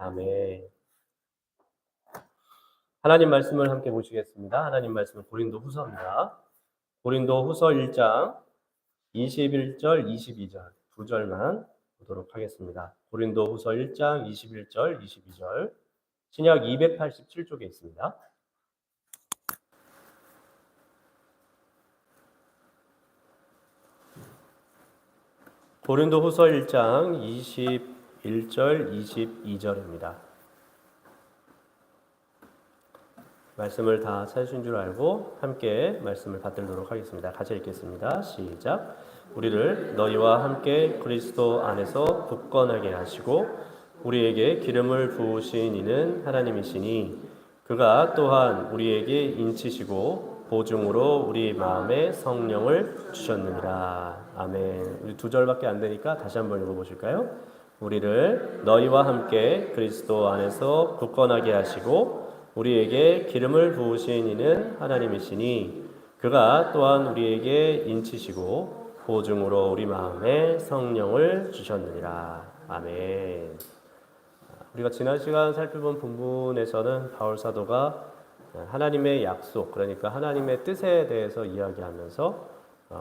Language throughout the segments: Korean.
아멘. 하나님 말씀을 함께 보시겠습니다. 하나님 말씀은 고린도 후서입니다. 고린도 후서 1장 21절, 22절 두 절만 보도록 하겠습니다. 고린도 후서 1장 21절, 22절 신약 287쪽에 있습니다. 고린도 후서 1장 21절, 22절입니다. 말씀을 다 찾으신 줄 알고 함께 말씀을 받들도록 하겠습니다. 같이 읽겠습니다. 시작. 우리를 너희와 함께 그리스도 안에서 굳건하게 하시고 우리에게 기름을 부으신 이는 하나님이시니 그가 또한 우리에게 인치시고 보증으로 우리 마음에 성령을 주셨느니라. 아멘. 우리 두 절밖에 안 되니까 다시 한번 읽어보실까요? 우리를 너희와 함께 그리스도 안에서 굳건하게 하시고 우리에게 기름을 부으신 이는 하나님이시니 그가 또한 우리에게 인치시고 보증으로 우리 마음에 성령을 주셨느니라. 아멘. 우리가 지난 시간 살펴본 본문에서는 바울 사도가 하나님의 약속, 그러니까 하나님의 뜻에 대해서 이야기하면서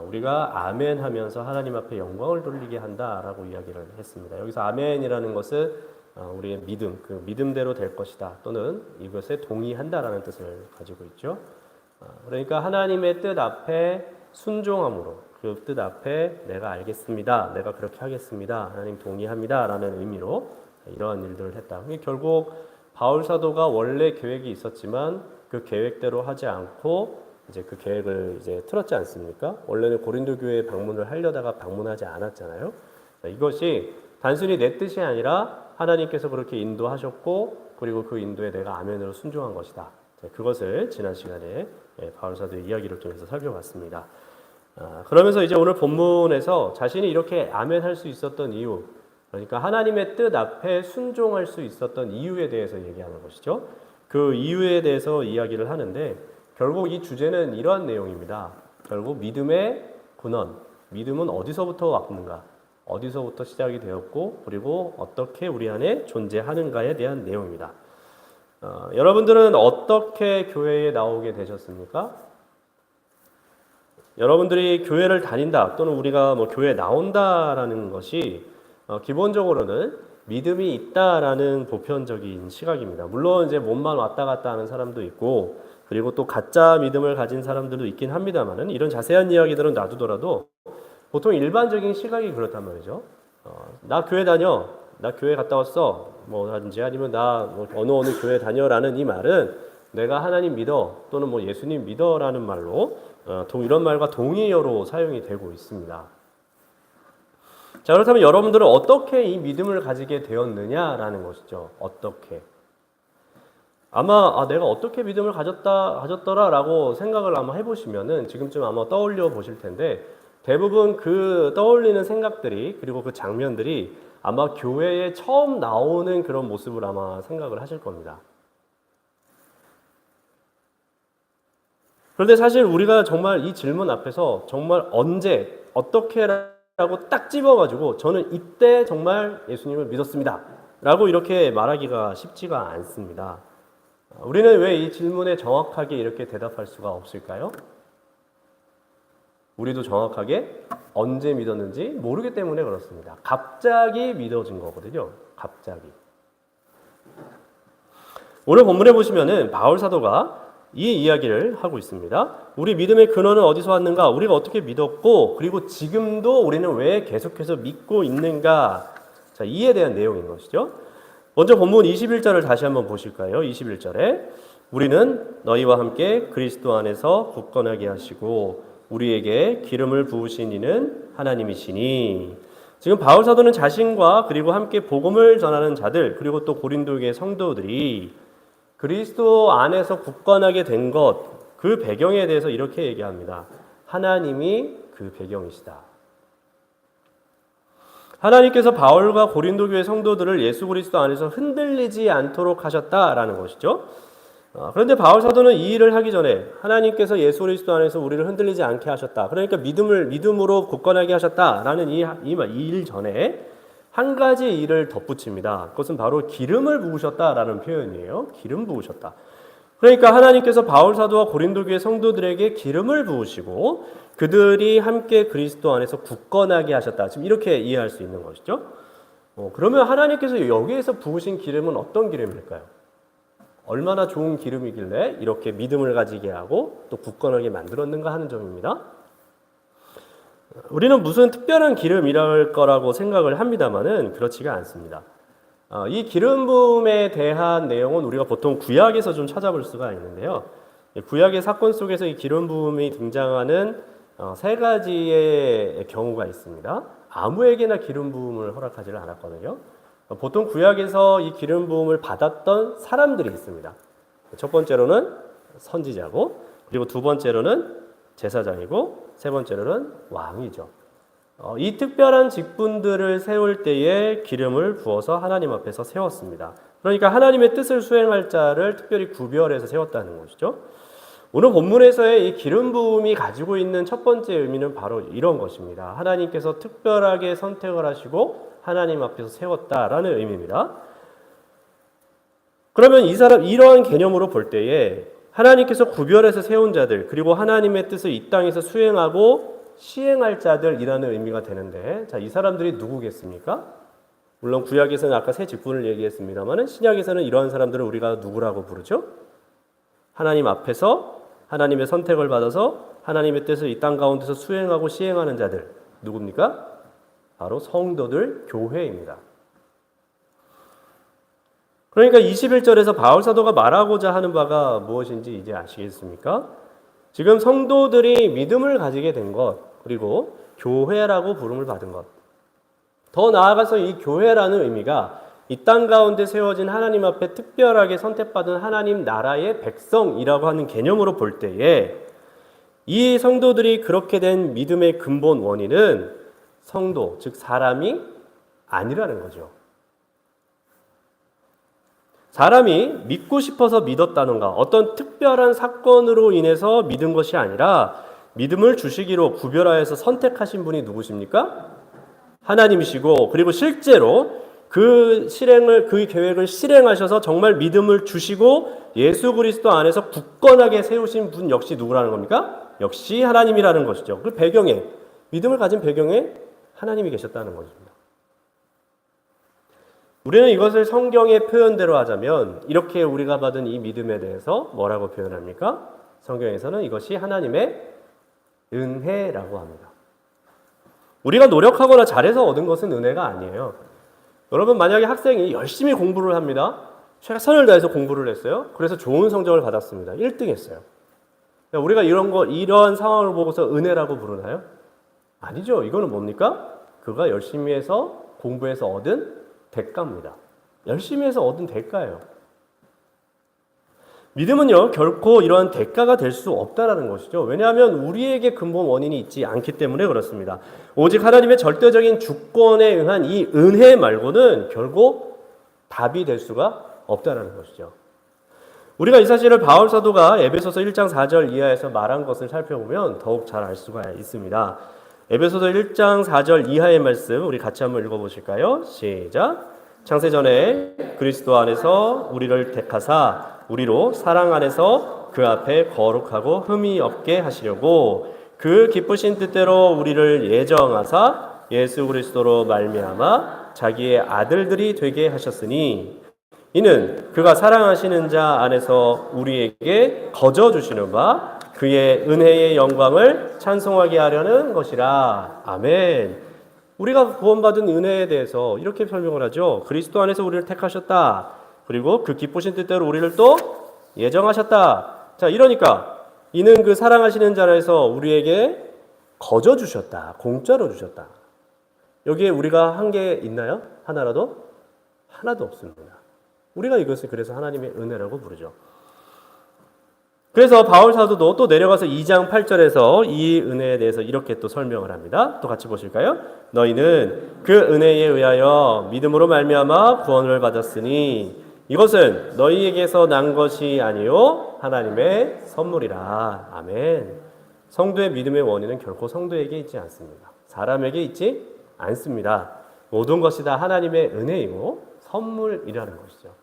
우리가 아멘 하면서 하나님 앞에 영광을 돌리게 한다라고 이야기를 했습니다. 여기서 아멘이라는 것은 우리의 믿음, 그 믿음대로 될 것이다 또는 이것에 동의한다라는 뜻을 가지고 있죠. 그러니까 하나님의 뜻 앞에 순종함으로 그 뜻 앞에 내가 알겠습니다, 내가 그렇게 하겠습니다, 하나님 동의합니다 라는 의미로 이러한 일들을 했다. 결국 바울 사도가 원래 계획이 있었지만 그 계획대로 하지 않고 이제 그 계획을 이제 틀었지 않습니까? 원래는 고린도 교회에 방문을 하려다가 방문하지 않았잖아요. 이것이 단순히 내 뜻이 아니라 하나님께서 그렇게 인도하셨고 그리고 그 인도에 내가 아멘으로 순종한 것이다. 그것을 지난 시간에 바울 사도의 이야기를 통해서 살펴봤습니다. 그러면서 이제 오늘 본문에서 자신이 이렇게 아멘할 수 있었던 이유, 그러니까 하나님의 뜻 앞에 순종할 수 있었던 이유에 대해서 얘기하는 것이죠. 그 이유에 대해서 이야기를 하는데 결국 이 주제는 이러한 내용입니다. 결국 믿음의 근원, 믿음은 어디서부터 왔는가? 어디서부터 시작이 되었고 그리고 어떻게 우리 안에 존재하는가에 대한 내용입니다. 여러분들은 어떻게 교회에 나오게 되셨습니까? 여러분들이 교회를 다닌다 또는 우리가 교회에 나온다라는 것이 기본적으로는 믿음이 있다라는 보편적인 시각입니다. 물론 이제 몸만 왔다 갔다 하는 사람도 있고 그리고 또 가짜 믿음을 가진 사람들도 있긴 합니다만은 이런 자세한 이야기들은 놔두더라도 보통 일반적인 시각이 그렇단 말이죠. 나 교회 다녀, 나 교회 갔다 왔어, 뭐라든지 아니면 나 어느 교회 다녀라는 이 말은 내가 하나님 믿어 또는 예수님 믿어라는 말로 이런 말과 동의어로 사용이 되고 있습니다. 자, 그렇다면 여러분들은 어떻게 이 믿음을 가지게 되었느냐라는 것이죠. 어떻게? 아마 내가 어떻게 믿음을 가졌더라라고 생각을 아마 해보시면은 지금쯤 아마 떠올려 보실 텐데. 대부분 그 떠올리는 생각들이 그리고 그 장면들이 아마 교회에 처음 나오는 그런 모습을 아마 생각을 하실 겁니다. 그런데 사실 우리가 정말 이 질문 앞에서 정말 언제 어떻게라고 딱 집어가지고 저는 이때 정말 예수님을 믿었습니다 라고 이렇게 말하기가 쉽지가 않습니다. 우리는 왜 이 질문에 정확하게 이렇게 대답할 수가 없을까요? 우리도 정확하게 언제 믿었는지 모르기 때문에 그렇습니다. 갑자기 믿어진 거거든요. 갑자기. 오늘 본문에 보시면은 바울 사도가 이 이야기를 하고 있습니다. 우리 믿음의 근원은 어디서 왔는가? 우리가 어떻게 믿었고 그리고 지금도 우리는 왜 계속해서 믿고 있는가? 자, 이에 대한 내용인 것이죠. 먼저 본문 21절을 다시 한번 보실까요? 21절에 우리는 너희와 함께 그리스도 안에서 굳건하게 하시고 우리에게 기름을 부으신 이는 하나님이시니. 지금 바울 사도는 자신과 그리고 함께 복음을 전하는 자들 그리고 또 고린도의 성도들이 그리스도 안에서 굳건하게 된 것, 그 배경에 대해서 이렇게 얘기합니다. 하나님이 그 배경이시다. 하나님께서 바울과 고린도 교회 성도들을 예수 그리스도 안에서 흔들리지 않도록 하셨다라는 것이죠. 그런데 바울 사도는 이 일을 하기 전에 하나님께서 예수 그리스도 안에서 우리를 흔들리지 않게 하셨다. 그러니까 믿음으로 굳건하게 하셨다라는 이 일 전에 한 가지 일을 덧붙입니다. 그것은 바로 기름을 부으셨다라는 표현이에요. 기름 부으셨다. 그러니까 하나님께서 바울 사도와 고린도 교회 성도들에게 기름을 부으시고 그들이 함께 그리스도 안에서 굳건하게 하셨다. 지금 이렇게 이해할 수 있는 것이죠. 그러면 하나님께서 여기에서 부으신 기름은 어떤 기름일까요? 얼마나 좋은 기름이길래 이렇게 믿음을 가지게 하고 또 굳건하게 만들었는가 하는 점입니다. 우리는 무슨 특별한 기름이랄 거라고 생각을 합니다만은 그렇지가 않습니다. 이 기름 부음에 대한 내용은 우리가 보통 구약에서 좀 찾아볼 수가 있는데요. 구약의 사건 속에서 이 기름 부음이 등장하는 세 가지의 경우가 있습니다. 아무에게나 기름 부음을 허락하지를 않았거든요. 보통 구약에서 이 기름 부음을 받았던 사람들이 있습니다. 첫 번째로는 선지자고, 그리고 두 번째로는 제사장이고, 세 번째로는 왕이죠. 이 특별한 직분들을 세울 때에 기름을 부어서 하나님 앞에서 세웠습니다. 그러니까 하나님의 뜻을 수행할 자를 특별히 구별해서 세웠다는 것이죠. 오늘 본문에서의 이 기름 부음이 가지고 있는 첫 번째 의미는 바로 이런 것입니다. 하나님께서 특별하게 선택을 하시고 하나님 앞에서 세웠다라는 의미입니다. 그러면 이러한 개념으로 볼 때에 하나님께서 구별해서 세운 자들, 그리고 하나님의 뜻을 이 땅에서 수행하고 시행할 자들이라는 의미가 되는데, 자, 이 사람들이 누구겠습니까? 물론 구약에서는 아까 세 직분을 얘기했습니다만 신약에서는 이러한 사람들을 우리가 누구라고 부르죠? 하나님 앞에서 하나님의 선택을 받아서 하나님의 뜻을 이 땅 가운데서 수행하고 시행하는 자들, 누굽니까? 바로 성도들, 교회입니다. 그러니까 21절에서 바울 사도가 말하고자 하는 바가 무엇인지 이제 아시겠습니까? 지금 성도들이 믿음을 가지게 된 것, 그리고 교회라고 부름을 받은 것. 더 나아가서 이 교회라는 의미가 이 땅 가운데 세워진 하나님 앞에 특별하게 선택받은 하나님 나라의 백성이라고 하는 개념으로 볼 때에 이 성도들이 그렇게 된 믿음의 근본 원인은 성도, 즉 사람이 아니라는 거죠. 사람이 믿고 싶어서 믿었다는가, 어떤 특별한 사건으로 인해서 믿은 것이 아니라 믿음을 주시기로 구별하여서 선택하신 분이 누구십니까? 하나님이시고, 그리고 실제로 그 계획을 실행하셔서 정말 믿음을 주시고 예수 그리스도 안에서 굳건하게 세우신 분 역시 누구라는 겁니까? 역시 하나님이라는 것이죠. 그 배경에, 믿음을 가진 배경에 하나님이 계셨다는 것입니다. 우리는 이것을 성경의 표현대로 하자면 이렇게 우리가 받은 이 믿음에 대해서 뭐라고 표현합니까? 성경에서는 이것이 하나님의 은혜라고 합니다. 우리가 노력하거나 잘해서 얻은 것은 은혜가 아니에요. 여러분, 만약에 학생이 열심히 공부를 합니다. 최선을 다해서 공부를 했어요. 그래서 좋은 성적을 받았습니다. 1등 했어요. 우리가 이런 상황을 보고서 은혜라고 부르나요? 아니죠. 이거는 뭡니까? 그가 열심히 해서 공부해서 얻은 대가입니다. 열심히 해서 얻은 대가예요. 믿음은요, 결코 이러한 대가가 될 수 없다라는 것이죠. 왜냐하면 우리에게 근본 원인이 있지 않기 때문에 그렇습니다. 오직 하나님의 절대적인 주권에 의한 이 은혜 말고는 결국 답이 될 수가 없다라는 것이죠. 우리가 이 사실을 바울 사도가 에베소서 1장 4절 이하에서 말한 것을 살펴보면 더욱 잘 알 수가 있습니다. 에베소서 1장 4절 이하의 말씀 우리 같이 한번 읽어보실까요? 시작. 창세전에 그리스도 안에서 우리를 택하사 우리로 사랑 안에서 그 앞에 거룩하고 흠이 없게 하시려고 그 기쁘신 뜻대로 우리를 예정하사 예수 그리스도로 말미암아 자기의 아들들이 되게 하셨으니 이는 그가 사랑하시는 자 안에서 우리에게 거저 주시는 바 그의 은혜의 영광을 찬송하게 하려는 것이라. 아멘. 우리가 구원받은 은혜에 대해서 이렇게 설명을 하죠. 그리스도 안에서 우리를 택하셨다. 그리고 그 기쁘신 뜻대로 우리를 또 예정하셨다. 자, 이러니까 이는 그 사랑하시는 자 안에서 우리에게 거저 주셨다. 공짜로 주셨다. 여기에 우리가 한 게 있나요? 하나라도? 하나도 없습니다. 우리가 이것을 그래서 하나님의 은혜라고 부르죠. 그래서 바울 사도도 또 내려가서 2장 8절에서 이 은혜에 대해서 이렇게 또 설명을 합니다. 또 같이 보실까요? 너희는 그 은혜에 의하여 믿음으로 말미암아 구원을 받았으니 이것은 너희에게서 난 것이 아니요 하나님의 선물이라. 아멘. 성도의 믿음의 원인은 결코 성도에게 있지 않습니다. 사람에게 있지 않습니다. 모든 것이 다 하나님의 은혜이고 선물이라는 것이죠.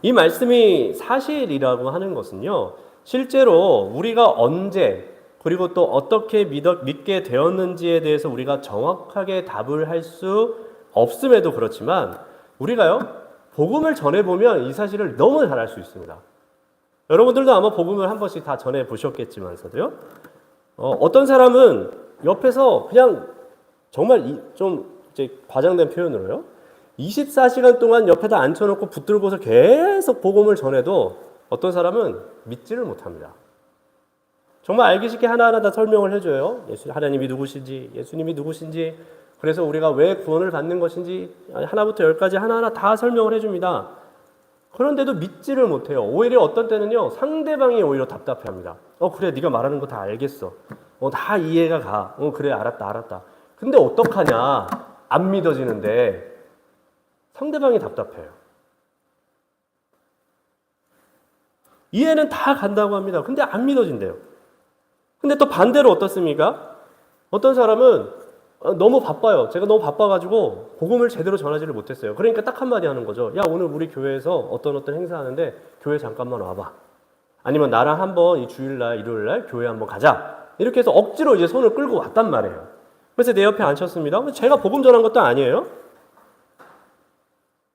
이 말씀이 사실이라고 하는 것은요, 실제로 우리가 언제 그리고 또 어떻게 믿게 되었는지에 대해서 우리가 정확하게 답을 할 수 없음에도 그렇지만 우리가요, 복음을 전해보면 이 사실을 너무 잘 알 수 있습니다. 여러분들도 아마 복음을 한 번씩 다 전해보셨겠지만서도요, 어떤 사람은 옆에서 그냥 정말 좀 이제 과장된 표현으로요, 24시간 동안 옆에다 앉혀놓고 붙들고서 계속 복음을 전해도 어떤 사람은 믿지를 못합니다. 정말 알기 쉽게 하나하나 다 설명을 해줘요. 하나님이 누구신지, 예수님이 누구신지, 그래서 우리가 왜 구원을 받는 것인지 하나부터 열까지 하나하나 다 설명을 해줍니다. 그런데도 믿지를 못해요. 오히려 어떤 때는요, 상대방이 오히려 답답해합니다. 그래, 네가 말하는 거 다 알겠어. 다 이해가 가. 그래, 알았다. 근데 어떡하냐? 안 믿어지는데 상대방이 답답해요. 이해는 다 간다고 합니다. 근데 안 믿어진대요. 근데 또 반대로 어떻습니까? 어떤 사람은 너무 바빠요. 제가 너무 바빠가지고 복음을 제대로 전하지를 못했어요. 그러니까 딱 한마디 하는 거죠. 야, 오늘 우리 교회에서 어떤 행사 하는데 교회 잠깐만 와봐. 아니면 나랑 한번 이 주일날, 일요일날 교회 한번 가자. 이렇게 해서 억지로 이제 손을 끌고 왔단 말이에요. 그래서 내 옆에 앉혔습니다. 제가 복음 전한 것도 아니에요.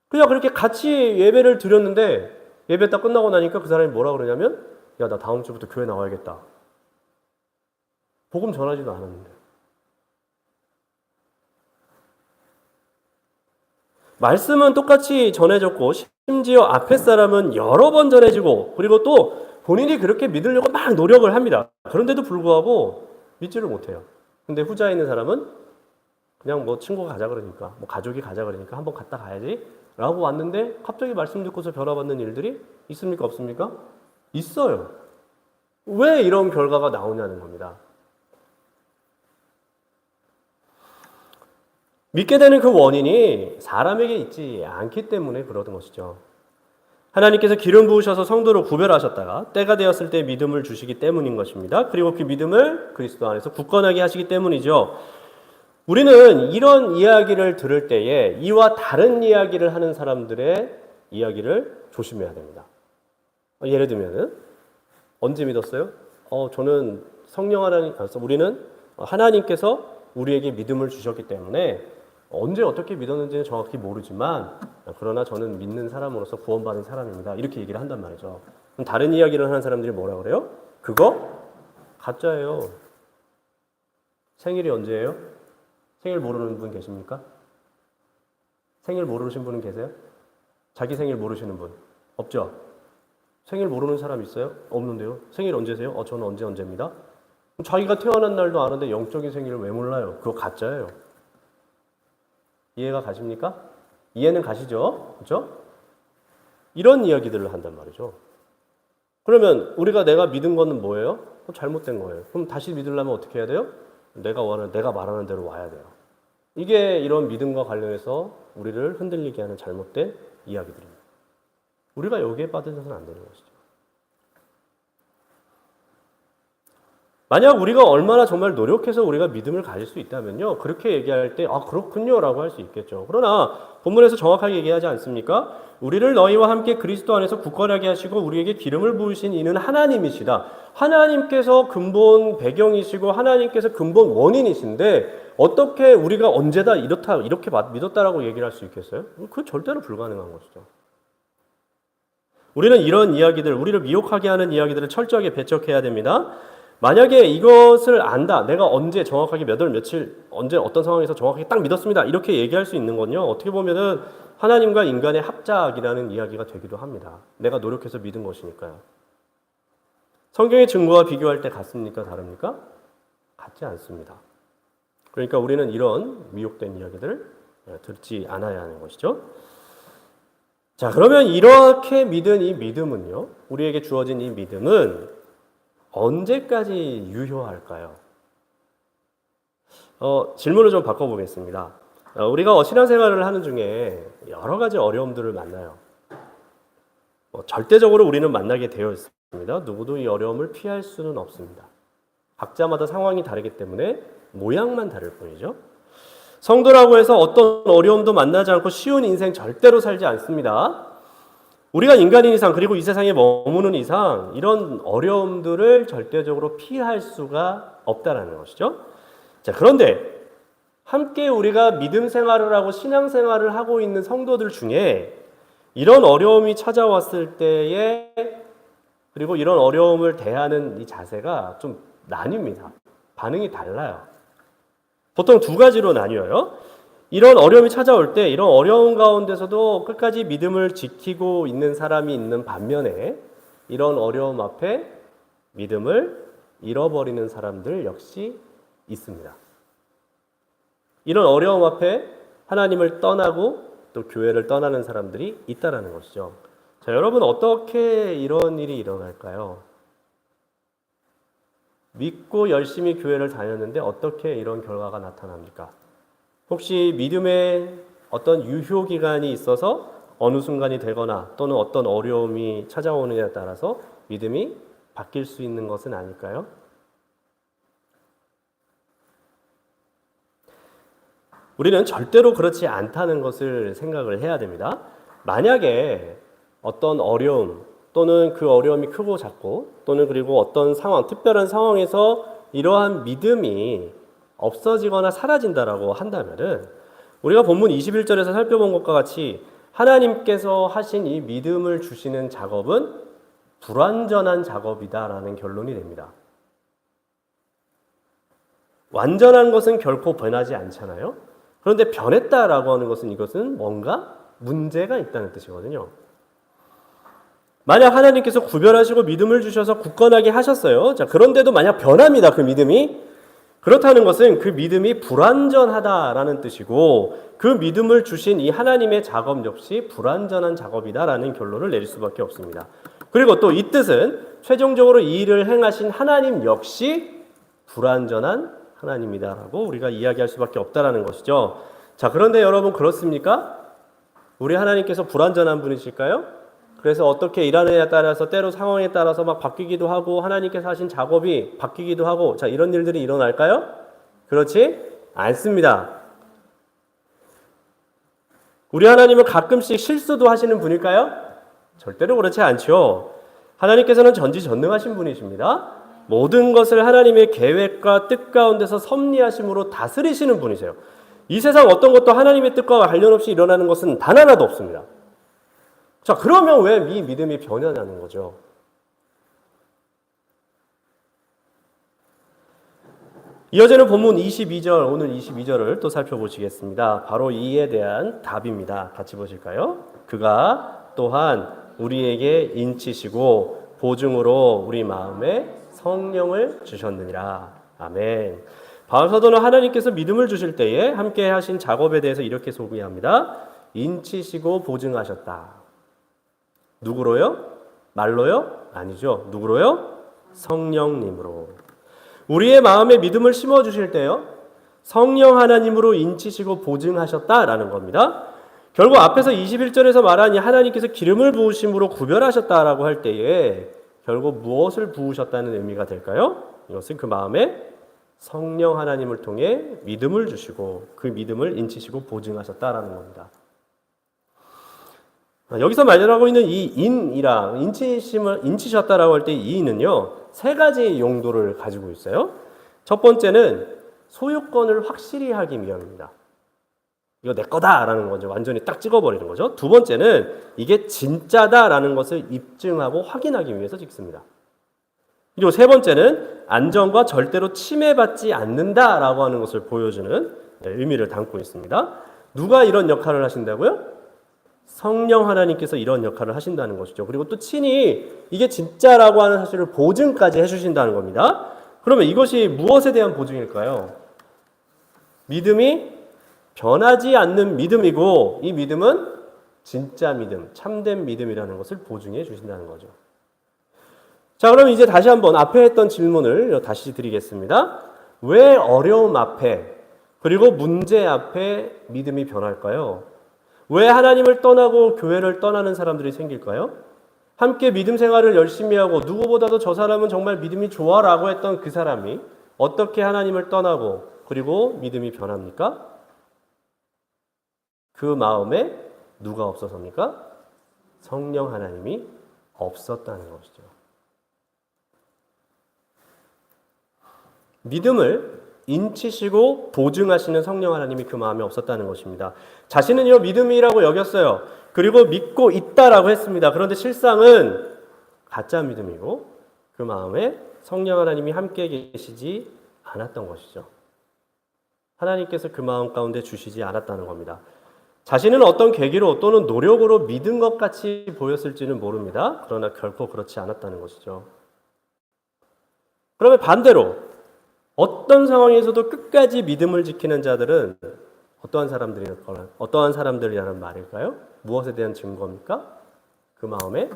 그냥 그렇게 같이 예배를 드렸는데 예배 딱 끝나고 나니까 그 사람이 뭐라 그러냐면, 야, 나 다음 주부터 교회 나와야겠다. 복음 전하지도 않았는데. 말씀은 똑같이 전해졌고 심지어 앞에 사람은 여러 번 전해지고 그리고 또 본인이 그렇게 믿으려고 막 노력을 합니다. 그런데도 불구하고 믿지를 못해요. 근데 후자에 있는 사람은 그냥 뭐 친구가 가자 그러니까, 뭐 가족이 가자 그러니까 한번 갔다 가야지 라고 왔는데 갑자기 말씀 듣고서 변화받는 일들이 있습니까? 없습니까? 있어요. 왜 이런 결과가 나오냐는 겁니다. 믿게 되는 그 원인이 사람에게 있지 않기 때문에 그러던 것이죠. 하나님께서 기름 부으셔서 성도를 구별하셨다가 때가 되었을 때 믿음을 주시기 때문인 것입니다. 그리고 그 믿음을 그리스도 안에서 굳건하게 하시기 때문이죠. 우리는 이런 이야기를 들을 때에 이와 다른 이야기를 하는 사람들의 이야기를 조심해야 됩니다. 예를 들면은 언제 믿었어요? 저는 성령 하나님, 우리는 하나님께서 우리에게 믿음을 주셨기 때문에 언제 어떻게 믿었는지는 정확히 모르지만 그러나 저는 믿는 사람으로서 구원받은 사람입니다. 이렇게 얘기를 한단 말이죠. 그럼 다른 이야기를 하는 사람들이 뭐라 그래요? 그거 가짜예요. 생일이 언제예요? 생일 모르는 분 계십니까? 생일 모르신 분은 계세요? 자기 생일 모르시는 분 없죠? 생일 모르는 사람 있어요? 없는데요. 생일 언제세요? 저는 언제입니다. 자기가 태어난 날도 아는데 영적인 생일을 왜 몰라요? 그거 가짜예요. 이해가 가십니까? 이해는 가시죠? 그렇죠? 이런 이야기들을 한단 말이죠. 그러면 내가 믿은 거는 뭐예요? 잘못된 거예요. 그럼 다시 믿으려면 어떻게 해야 돼요? 내가 말하는 대로 와야 돼요. 이게 이런 믿음과 관련해서 우리를 흔들리게 하는 잘못된 이야기들입니다. 우리가 여기에 빠져서는 안 되는 것이죠. 만약 우리가 얼마나 정말 노력해서 우리가 믿음을 가질 수 있다면요, 그렇게 얘기할 때 그렇군요 라고 할 수 있겠죠. 그러나 본문에서 정확하게 얘기하지 않습니까? 우리를 너희와 함께 그리스도 안에서 굳건하게 하시고 우리에게 기름을 부으신 이는 하나님이시다. 하나님께서 근본 배경이시고 하나님께서 근본 원인이신데 어떻게 우리가 언제다 이렇게 믿었다라고 얘기를 할 수 있겠어요? 그건 절대로 불가능한 것이죠. 우리는 이런 이야기들, 우리를 미혹하게 하는 이야기들을 철저하게 배척해야 됩니다. 만약에 이것을 안다, 내가 언제 정확하게 몇 월 며칠 언제 어떤 상황에서 정확하게 딱 믿었습니다, 이렇게 얘기할 수 있는 건요, 어떻게 보면은 하나님과 인간의 합작이라는 이야기가 되기도 합니다. 내가 노력해서 믿은 것이니까요. 성경의 증거와 비교할 때 같습니까? 다릅니까? 같지 않습니다. 그러니까 우리는 이런 미혹된 이야기들을 듣지 않아야 하는 것이죠. 자, 그러면 이렇게 믿은 이 믿음은요, 우리에게 주어진 이 믿음은 언제까지 유효할까요? 질문을 좀 바꿔보겠습니다. 우리가 신앙생활을 하는 중에 여러 가지 어려움들을 만나요. 절대적으로 우리는 만나게 되어 있습니다. 누구도 이 어려움을 피할 수는 없습니다. 각자마다 상황이 다르기 때문에 모양만 다를 뿐이죠. 성도라고 해서 어떤 어려움도 만나지 않고 쉬운 인생 절대로 살지 않습니다. 우리가 인간인 이상 그리고 이 세상에 머무는 이상 이런 어려움들을 절대적으로 피할 수가 없다라는 것이죠. 자, 그런데 함께 우리가 믿음 생활을 하고 신앙 생활을 하고 있는 성도들 중에 이런 어려움이 찾아왔을 때에 그리고 이런 어려움을 대하는 이 자세가 좀 나뉩니다. 반응이 달라요. 보통 두 가지로 나뉘어요. 이런 어려움이 찾아올 때 이런 어려움 가운데서도 끝까지 믿음을 지키고 있는 사람이 있는 반면에 이런 어려움 앞에 믿음을 잃어버리는 사람들 역시 있습니다. 이런 어려움 앞에 하나님을 떠나고 또 교회를 떠나는 사람들이 있다라는 것이죠. 자, 여러분 어떻게 이런 일이 일어날까요? 믿고 열심히 교회를 다녔는데 어떻게 이런 결과가 나타납니까? 혹시 믿음에 어떤 유효 기간이 있어서 어느 순간이 되거나 또는 어떤 어려움이 찾아오느냐에 따라서 믿음이 바뀔 수 있는 것은 아닐까요? 우리는 절대로 그렇지 않다는 것을 생각을 해야 됩니다. 만약에 어떤 어려움 또는 그 어려움이 크고 작고 또는 그리고 어떤 상황, 특별한 상황에서 이러한 믿음이 없어지거나 사라진다라고 한다면은 우리가 본문 21절에서 살펴본 것과 같이 하나님께서 하신 이 믿음을 주시는 작업은 불완전한 작업이다라는 결론이 됩니다. 완전한 것은 결코 변하지 않잖아요. 그런데 변했다라고 하는 것은 이것은 뭔가 문제가 있다는 뜻이거든요. 만약 하나님께서 구별하시고 믿음을 주셔서 굳건하게 하셨어요. 자, 그런데도 만약 변합니다. 그 믿음이. 그렇다는 것은 그 믿음이 불완전하다라는 뜻이고 그 믿음을 주신 이 하나님의 작업 역시 불완전한 작업이다라는 결론을 내릴 수밖에 없습니다. 그리고 또 이 뜻은 최종적으로 이 일을 행하신 하나님 역시 불완전한 하나님이다라고 우리가 이야기할 수밖에 없다라는 것이죠. 자, 그런데 여러분 그렇습니까? 우리 하나님께서 불완전한 분이실까요? 그래서 어떻게 일하느냐에 따라서 때로 상황에 따라서 막 바뀌기도 하고 하나님께서 하신 작업이 바뀌기도 하고 자, 이런 일들이 일어날까요? 그렇지 않습니다. 우리 하나님은 가끔씩 실수도 하시는 분일까요? 절대로 그렇지 않죠. 하나님께서는 전지전능하신 분이십니다. 모든 것을 하나님의 계획과 뜻 가운데서 섭리하심으로 다스리시는 분이세요. 이 세상 어떤 것도 하나님의 뜻과 관련 없이 일어나는 것은 단 하나도 없습니다. 자, 그러면 왜 이 믿음이 변하냐는 거죠. 이어지는 본문 22절, 오늘 22절을 또 살펴보시겠습니다. 바로 이에 대한 답입니다. 같이 보실까요? 그가 또한 우리에게 인치시고 보증으로 우리 마음에 성령을 주셨느니라. 아멘. 바울 사도는 하나님께서 믿음을 주실 때에 함께 하신 작업에 대해서 이렇게 소개합니다. 인치시고 보증하셨다. 누구로요? 말로요? 아니죠. 누구로요? 성령님으로. 우리의 마음에 믿음을 심어주실 때요, 성령 하나님으로 인치시고 보증하셨다라는 겁니다. 결국 앞에서 21절에서 말한 이 하나님께서 기름을 부으심으로 구별하셨다라고 할 때에 결국 무엇을 부으셨다는 의미가 될까요? 이것은 그 마음에 성령 하나님을 통해 믿음을 주시고 그 믿음을 인치시고 보증하셨다라는 겁니다. 여기서 말하고 있는 이 인이랑 인치셨다라고 할 때 이 인은요, 세 가지 용도를 가지고 있어요. 첫 번째는 소유권을 확실히 하기 위함입니다. 이거 내 거다라는 거죠. 완전히 딱 찍어버리는 거죠. 두 번째는 이게 진짜다라는 것을 입증하고 확인하기 위해서 찍습니다. 그리고 세 번째는 안전과 절대로 침해받지 않는다라고 하는 것을 보여주는 의미를 담고 있습니다. 누가 이런 역할을 하신다고요? 성령 하나님께서 이런 역할을 하신다는 것이죠. 그리고 또 친히 이게 진짜라고 하는 사실을 보증까지 해주신다는 겁니다. 그러면 이것이 무엇에 대한 보증일까요? 믿음이 변하지 않는 믿음이고 이 믿음은 진짜 믿음, 참된 믿음이라는 것을 보증해 주신다는 거죠. 자, 그럼 이제 다시 한번 앞에 했던 질문을 다시 드리겠습니다. 왜 어려움 앞에 그리고 문제 앞에 믿음이 변할까요? 왜 하나님을 떠나고 교회를 떠나는 사람들이 생길까요? 함께 믿음 생활을 열심히 하고 누구보다도 저 사람은 정말 믿음이 좋아라고 했던 그 사람이 어떻게 하나님을 떠나고 그리고 믿음이 변합니까? 그 마음에 누가 없어서입니까? 성령 하나님이 없었다는 것이죠. 믿음을 인치시고 보증하시는 성령 하나님이 그 마음에 없었다는 것입니다. 자신은요 믿음이라고 여겼어요. 그리고 믿고 있다라고 했습니다. 그런데 실상은 가짜 믿음이고 그 마음에 성령 하나님이 함께 계시지 않았던 것이죠. 하나님께서 그 마음 가운데 주시지 않았다는 겁니다. 자신은 어떤 계기로 또는 노력으로 믿은 것 같이 보였을지는 모릅니다. 그러나 결코 그렇지 않았다는 것이죠. 그러면 반대로 어떤 상황에서도 끝까지 믿음을 지키는 자들은 어떠한 사람들이라는 말일까요? 무엇에 대한 증거입니까? 그 마음에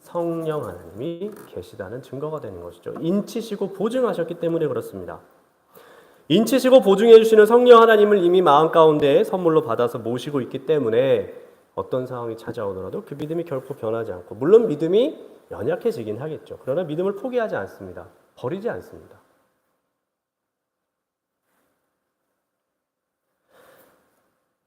성령 하나님이 계시다는 증거가 되는 것이죠. 인치시고 보증하셨기 때문에 그렇습니다. 인치시고 보증해 주시는 성령 하나님을 이미 마음 가운데 선물로 받아서 모시고 있기 때문에 어떤 상황이 찾아오더라도 그 믿음이 결코 변하지 않고, 물론 믿음이 연약해지긴 하겠죠. 그러나 믿음을 포기하지 않습니다. 버리지 않습니다.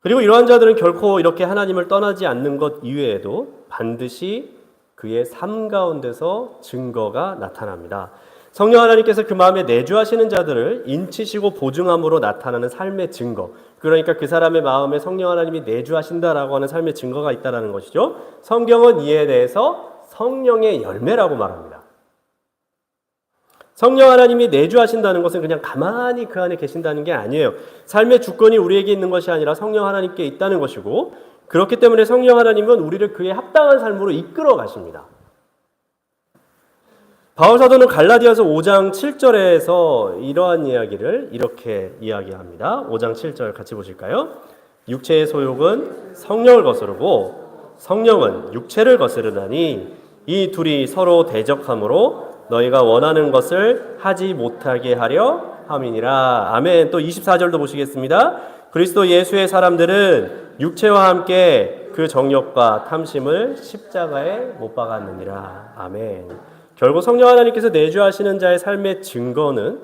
그리고 이러한 자들은 결코 이렇게 하나님을 떠나지 않는 것 이외에도 반드시 그의 삶 가운데서 증거가 나타납니다. 성령 하나님께서 그 마음에 내주하시는 자들을 인치시고 보증함으로 나타나는 삶의 증거, 그러니까 그 사람의 마음에 성령 하나님이 내주하신다라고 하는 삶의 증거가 있다는 것이죠. 성경은 이에 대해서 성령의 열매라고 말합니다. 성령 하나님이 내주하신다는 것은 그냥 가만히 그 안에 계신다는 게 아니에요. 삶의 주권이 우리에게 있는 것이 아니라 성령 하나님께 있다는 것이고, 그렇기 때문에 성령 하나님은 우리를 그에 합당한 삶으로 이끌어 가십니다. 바울 사도는 갈라디아서 5장 7절에서 이러한 이야기를 이렇게 이야기합니다. 5장 7절 같이 보실까요? 육체의 소욕은 성령을 거스르고 성령은 육체를 거스르나니 이 둘이 서로 대적함으로 너희가 원하는 것을 하지 못하게 하려 함이니라. 아멘. 또 24절도 보시겠습니다. 그리스도 예수의 사람들은 육체와 함께 그 정욕과 탐심을 십자가에 못 박았느니라. 아멘. 결국 성령 하나님께서 내주하시는 자의 삶의 증거는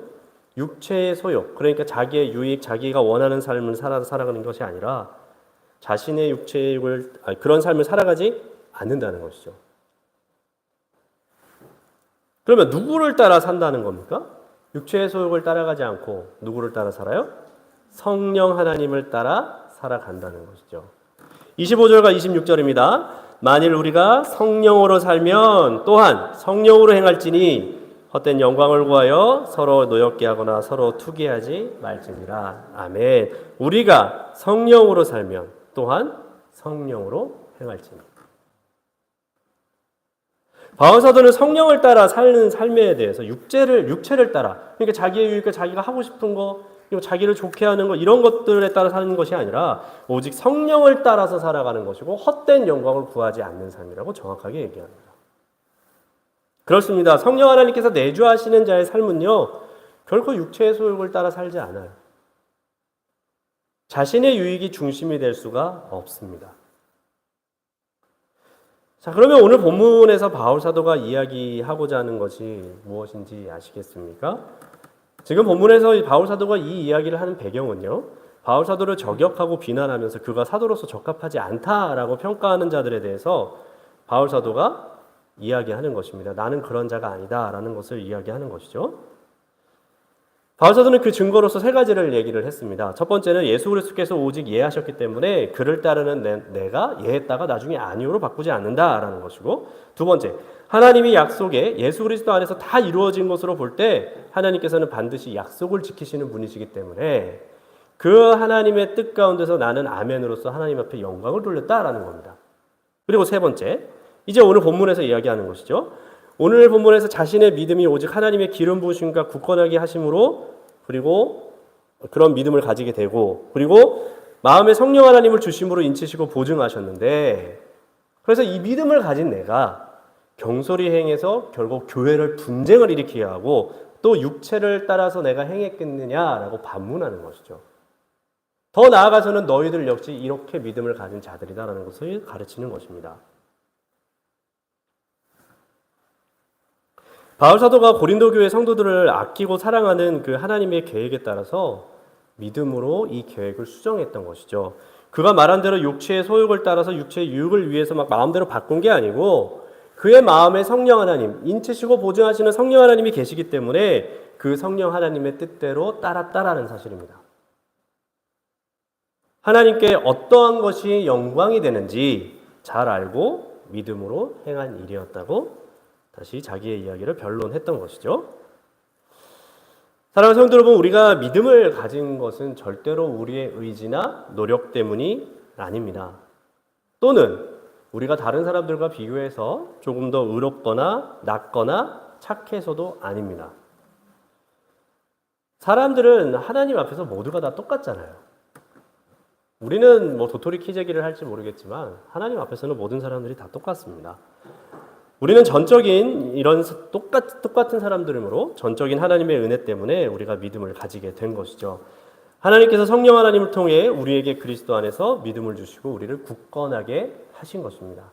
육체의 소욕, 그러니까 자기의 유익, 자기가 원하는 삶을 살아가는 것이 아니라 자신의 육체의 유익을, 그런 삶을 살아가지 않는다는 것이죠. 그러면 누구를 따라 산다는 겁니까? 육체의 소욕을 따라가지 않고 누구를 따라 살아요? 성령 하나님을 따라 살아간다는 것이죠. 25절과 26절입니다. 만일 우리가 성령으로 살면 또한 성령으로 행할지니 헛된 영광을 구하여 서로 노엽게 하거나 서로 투기하지 말지니라. 아멘. 우리가 성령으로 살면 또한 성령으로 행할지니. 바울 사도는 성령을 따라 사는 삶에 대해서 육체를 따라, 그러니까 자기의 유익과 자기가 하고 싶은 거, 그리고 자기를 좋게 하는 것, 이런 것들에 따라 사는 것이 아니라 오직 성령을 따라서 살아가는 것이고 헛된 영광을 구하지 않는 삶이라고 정확하게 얘기합니다. 그렇습니다. 성령 하나님께서 내주하시는 자의 삶은요, 결코 육체의 소욕을 따라 살지 않아요. 자신의 유익이 중심이 될 수가 없습니다. 자, 그러면 오늘 본문에서 바울 사도가 이야기하고자 하는 것이 무엇인지 아시겠습니까? 지금 본문에서 바울 사도가 이 이야기를 하는 배경은요, 바울 사도를 저격하고 비난하면서 그가 사도로서 적합하지 않다라고 평가하는 자들에 대해서 바울 사도가 이야기하는 것입니다. 나는 그런 자가 아니다라는 것을 이야기하는 것이죠. 바울 사도는 그 증거로서 세 가지를 얘기를 했습니다. 첫 번째는 예수 그리스도께서 오직 예하셨기 때문에 그를 따르는 내가 예했다가 나중에 아니오로 바꾸지 않는다라는 것이고, 두 번째, 하나님이 약속에 예수 그리스도 안에서 다 이루어진 것으로 볼 때 하나님께서는 반드시 약속을 지키시는 분이시기 때문에 그 하나님의 뜻 가운데서 나는 아멘으로서 하나님 앞에 영광을 돌렸다라는 겁니다. 그리고 세 번째, 이제 오늘 본문에서 이야기하는 것이죠. 오늘 본문에서 자신의 믿음이 오직 하나님의 기름 부으심과 굳건하게 하심으로, 그리고 그런 믿음을 가지게 되고, 그리고 마음에 성령 하나님을 주심으로 인치시고 보증하셨는데, 그래서 이 믿음을 가진 내가 경솔히 행해서 결국 교회를 분쟁을 일으키게 하고 또 육체를 따라서 내가 행했겠느냐라고 반문하는 것이죠. 더 나아가서는 너희들 역시 이렇게 믿음을 가진 자들이다라는 것을 가르치는 것입니다. 바울 사도가 고린도 교회 성도들을 아끼고 사랑하는 그 하나님의 계획에 따라서 믿음으로 이 계획을 수정했던 것이죠. 그가 말한 대로 육체의 소욕을 따라서 육체의 유익을 위해서 막 마음대로 바꾼 게 아니고 그의 마음에 성령 하나님, 인치시고 보증하시는 성령 하나님이 계시기 때문에 그 성령 하나님의 뜻대로 따랐다라는 사실입니다. 하나님께 어떠한 것이 영광이 되는지 잘 알고 믿음으로 행한 일이었다고 다시 자기의 이야기를 변론했던 것이죠. 사랑하는 성도 여러분, 우리가 믿음을 가진 것은 절대로 우리의 의지나 노력 때문이 아닙니다. 또는 우리가 다른 사람들과 비교해서 조금 더 의롭거나 낫거나 착해서도 아닙니다. 사람들은 하나님 앞에서 모두가 다 똑같잖아요. 우리는 도토리 키재기를 할지 모르겠지만 하나님 앞에서는 모든 사람들이 다 똑같습니다. 우리는 전적인 이런 똑같은 사람들이므로 전적인 하나님의 은혜 때문에 우리가 믿음을 가지게 된 것이죠. 하나님께서 성령 하나님을 통해 우리에게 그리스도 안에서 믿음을 주시고 우리를 굳건하게 하신 것입니다.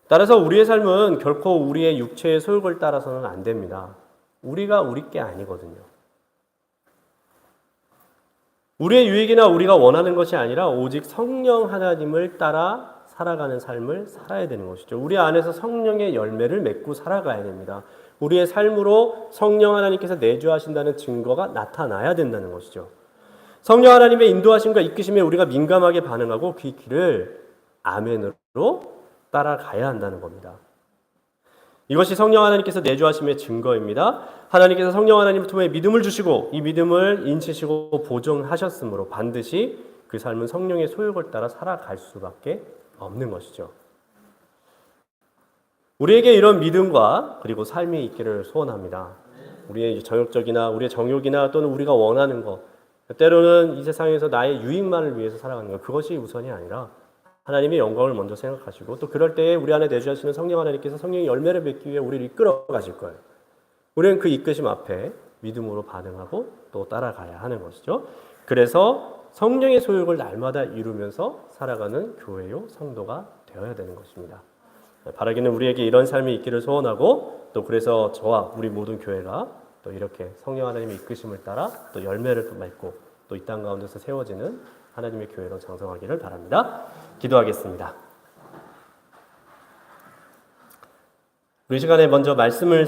따라서 우리의 삶은 결코 우리의 육체의 소욕을 따라서는 안 됩니다. 우리가 우리 게 아니거든요. 우리의 유익이나 우리가 원하는 것이 아니라 오직 성령 하나님을 따라 살아가는 삶을 살아야 되는 것이죠. 우리 안에서 성령의 열매를 맺고 살아가야 됩니다. 우리의 삶으로 성령 하나님께서 내주하신다는 증거가 나타나야 된다는 것이죠. 성령 하나님의 인도하심과 이끄심에 우리가 민감하게 반응하고 그 길을 아멘으로 따라가야 한다는 겁니다. 이것이 성령 하나님께서 내주하심의 증거입니다. 하나님께서 성령 하나님을 통해 믿음을 주시고 이 믿음을 인치시고 보존하셨으므로 반드시 그 삶은 성령의 소욕을 따라 살아갈 수밖에 없는 것이죠. 우리에게 이런 믿음과 그리고 삶이 있기를 소원합니다. 우리의 정욕적이나 우리의 정욕이나 또는 우리가 원하는 것, 때로는 이 세상에서 나의 유익만을 위해서 살아가는 것, 그것이 우선이 아니라 하나님의 영광을 먼저 생각하시고 또 그럴 때에 우리 안에 내주하시는 성령 하나님께서 성령의 열매를 맺기 위해 우리를 이끌어 가실 거예요. 우리는 그 이끄심 앞에 믿음으로 반응하고 또 따라가야 하는 것이죠. 그래서 성령의 소욕을 날마다 이루면서 살아가는 교회요 성도가 되어야 되는 것입니다. 바라기는 우리에게 이런 삶이 있기를 소원하고 또 그래서 저와 우리 모든 교회가 또 이렇게 성령 하나님의 이끄심을 따라 또 열매를 맺고 또 이 땅 가운데서 세워지는 하나님의 교회로 장성하기를 바랍니다. 기도하겠습니다. 우리 시간에 먼저 말씀을